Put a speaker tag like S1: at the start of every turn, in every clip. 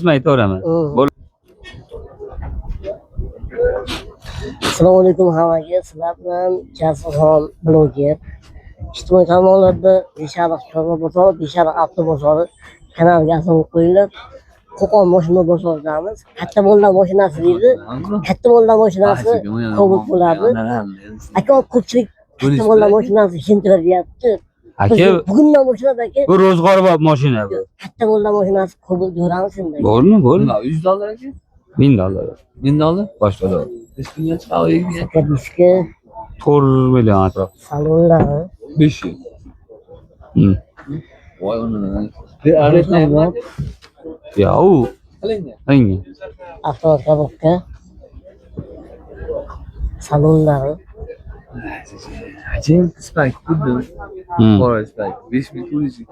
S1: Aytaveraman.
S2: Assalomu alaykum hammaga. Sizlar bilan Jasurxon bloger. Ijtimoiy tarmoqlarda Beshariq chorva bozori, Beshariq avtobozori kanaliga asl qo'yilib, Qo'qon mashina bozoridamiz. Katta bo'lgan mashinasi deydi. Katta bo'lgan mashinasi Cobalt bo'ladi. Aka ko'pchilik katta bo'lgan mashinasi shintiryapti.
S1: Aka,
S2: bugundan boshlab aka
S1: bu ro'zg'or mashina bu.
S2: katta bo'lgan mashinasi Cobalt ko'ramiz endi.
S1: Bormi? Bo'ldi.
S3: $100 aka?
S1: $1000.
S3: $1000?
S1: Boshqa da.
S3: Diskinga chiqavergan.
S2: Sakadiski
S1: 4 million atrof.
S2: salonlari
S3: 500. Voy uni.
S1: Ya u qilingan.
S2: avtomobilga salonlari
S3: Ajin Spike xuddi qora Spike 5000 turizm.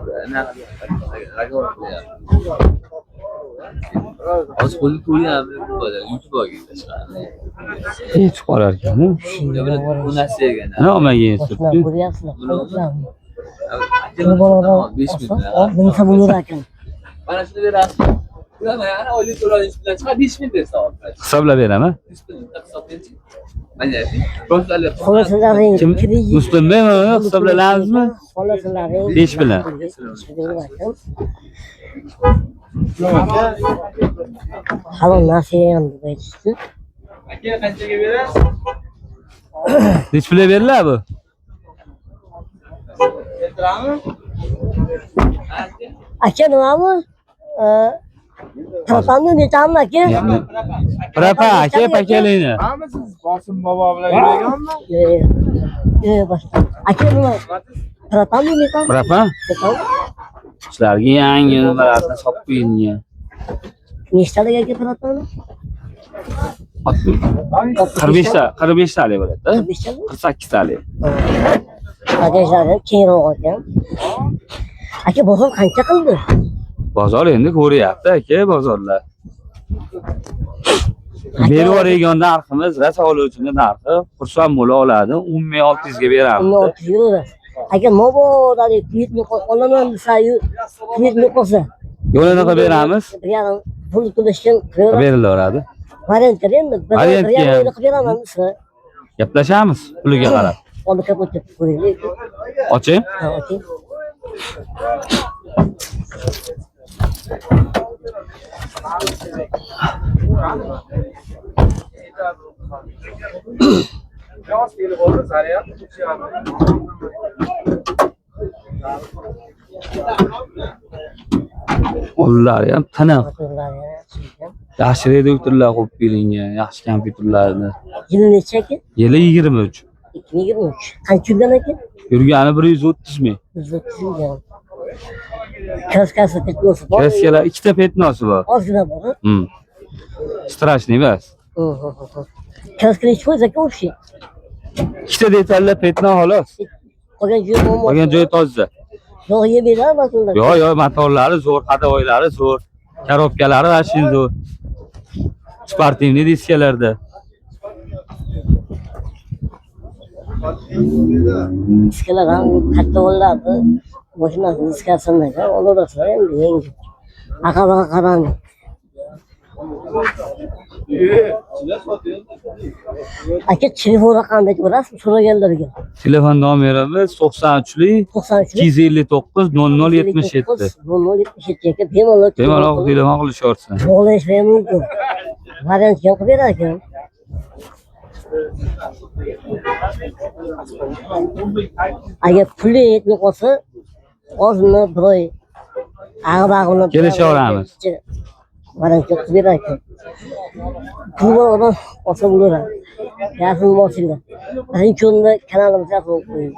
S3: Az qo'lni to'yam YouTube'ga chiqadi.
S1: Hech qorar ekan.
S3: Bu narsa ekan.
S1: Ana omaga surtdi.
S2: ko'ryapsizlar.
S3: $5000.
S2: Nima bo'lar ekan?
S3: Mana shuni berasiz. Mana ana oylik to'lanish bilan chiqadi 5000 bersa oladi.
S1: Hisoblab beraman.
S3: Mana
S2: Xolosalaring
S1: Kim? Muslimbek hisoblanamizmi?
S2: Xolosalaring
S1: 5 bilan.
S2: Halol narsaga ham deb aytishdi.
S3: aka qanchaga berasiz?
S1: Nech pulga beriladi bu?
S2: Aka nima bu? Propanni netami aka?
S1: Propa aka pakalini.
S4: Siz Qosim bobo bilan yurganmi?
S2: Yo'q, boshqa. Aka nima? Propanni netami?
S1: Propa? Sizlarga yangi nimalarni solib qo'yilgan.
S2: Nechtalik aka propanni?
S1: 45 talik bo'ladi. 48 talik.
S2: Bagajlari kengroq ekan. Aka bozor qancha qildi?
S1: Bozor endi ko'ryapti aka bozorlar. Berib yuborgan narximiz, rasol oluvchini narxi xursand bo'la oladi. 10600 ga beramiz.
S2: 1600 euro. Aka mobodali kuyitni olaman desa-yu, kuyitni qolsa.
S1: Yo'lini qilib beramiz.
S2: Yarim pul to'lashgan
S1: Berilaveradi.
S2: variantlar endi bir qilib beraman desa.
S1: Gaplashamiz puliga qarab.
S2: Oldi kapot qo'yaylik.
S1: Oching.
S2: Ha, oching.
S1: Ular ham tiniq. Yaxshi reduktorlar qo'yib berilgan, yaxshi kompyuterlarni.
S2: Yili necha aka?
S1: Yili 23.
S2: 2023. Qancha yurgan aka?
S1: Yurgani 130 ming.
S2: 130 yurgan. Kaskasi petnosi bor.
S1: Kaskalar ikkita petnosi bor.
S2: Ozgina bor.
S1: Strashniy emas.
S2: Kaskani hech qo'ysa o'xshi.
S1: Ikkita detallar petno xolos.
S2: Qolgan joyi muammo.
S1: Qolgan joyi toza.
S2: Yo'q yemaylar masalan.
S1: Yo'q, motorlari zo'r, hadovoylari zo'r, korobkalari rashin zo'r. Sportivniy diskalarda.
S2: Diskalar ham katta bo'ladi. Mashinasi diskasini olaversa endi yangi. Aqabaga qarang. Aka telefon raqamini aytib berasiz so'raganlarga.
S1: Telefon nomerimiz 93 259 0077.
S2: 0077 aka bemalol
S1: Bemalol qilishyapsiz.
S2: bog'lash mumkin. Variant ham qilib berar ekan. Agar puli yetmay qolsa, ozmi bir oy ag'dag'ini
S1: Kelishaveramiz.
S2: Variant qilib berar ekan. Puli odam olsa bo'laveradi. Yaxshi bo'lsinlar. Birinchi o'rinda kanalimizga qo'ying.